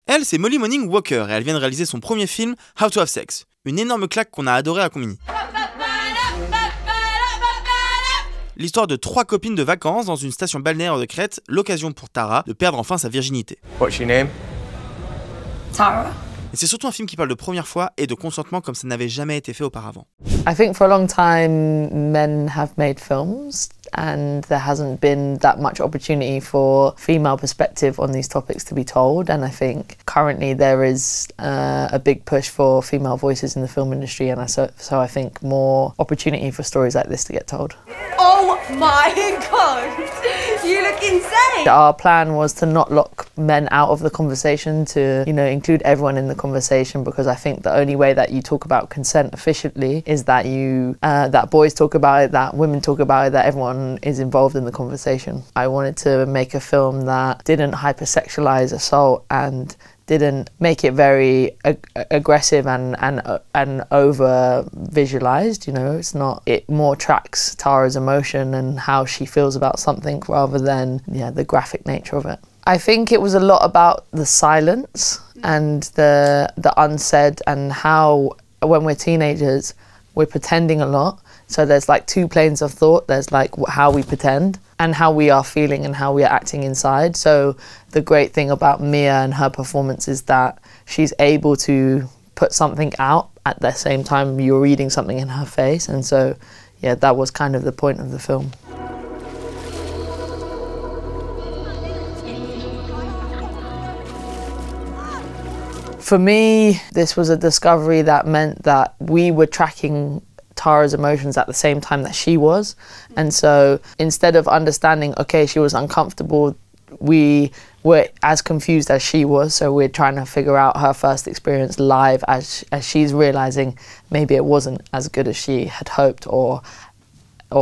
Elle, c'est Molly Morning Walker et elle vient de réaliser son premier film, How to Have Sex. Une énorme claque qu'on a adoré à Konbini. L'histoire de 3 copines de vacances dans une station balnéaire de Crète, l'occasion pour Tara de perdre enfin sa virginité. What's your name? Tara. Et c'est surtout un film qui parle de première fois et de consentement comme ça n'avait jamais été fait auparavant. I think for a long time men have made films and there hasn't been that much opportunity for female perspective on these topics to be told, and I think currently there is a big push for female voices in the film industry, and so I think more opportunity for stories like this to get told. Oh my god! You look insane! Our plan was to not lock men out of the conversation, to, you know, include everyone in the conversation, because I think the only way that you talk about consent efficiently is that that boys talk about it, that women talk about it, that everyone is involved in the conversation. I wanted to make a film that didn't hypersexualize assault and didn't make it very aggressive and over visualized, you know. It's not, it more tracks Tara's emotion and how she feels about something rather than the graphic nature of it. I think it was a lot about the silence and the unsaid, and how when we're teenagers we're pretending a lot. So there's like 2 planes of thought. There's like how we pretend and how we are feeling and how we are acting inside. So the great thing about Mia and her performance is that she's able to put something out at the same time you're reading something in her face. And so, yeah, that was kind of the point of the film. For me, this was a discovery that meant that we were tracking Tara's emotions at the same time that she was. And so instead of understanding, okay, she was uncomfortable, we were as confused as she was. So we're trying to figure out her first experience live as she's realizing maybe it wasn't as good as she had hoped or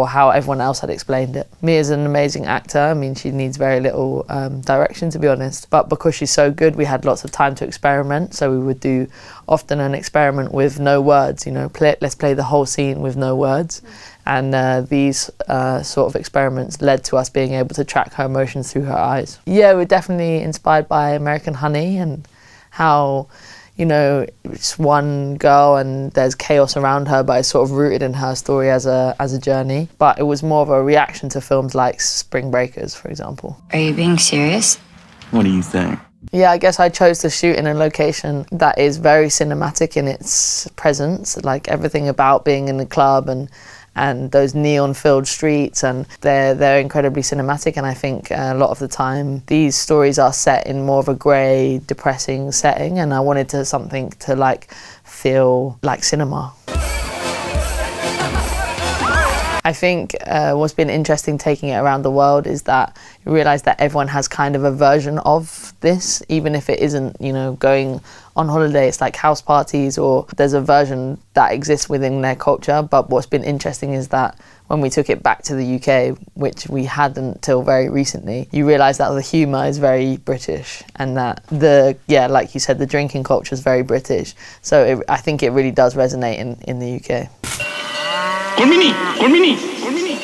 how everyone else had explained it. Mia's an amazing actor. I mean, she needs very little direction, to be honest. But because she's so good, we had lots of time to experiment. So we would do often an experiment with no words, you know, let's play the whole scene with no words. And these sort of experiments led to us being able to track her emotions through her eyes. Yeah, we're definitely inspired by American Honey and how, you know, it's one girl and there's chaos around her, but it's sort of rooted in her story as a journey. But it was more of a reaction to films like Spring Breakers, for example. Are you being serious? What do you think? Yeah, I guess I chose to shoot in a location that is very cinematic in its presence, like everything about being in the club and those neon-filled streets, and they're incredibly cinematic. And I think a lot of the time these stories are set in more of a grey, depressing setting, and I wanted something to like feel like cinema. I think what's been interesting taking it around the world is that you realise that everyone has kind of a version of this, even if it isn't, you know, going on holiday. It's like house parties, or there's a version that exists within their culture. But what's been interesting is that when we took it back to the UK, which we hadn't till very recently, you realise that the humour is very British, and that like you said, the drinking culture is very British. So I think it really does resonate in the UK. Konbini! Konbini! Konbini!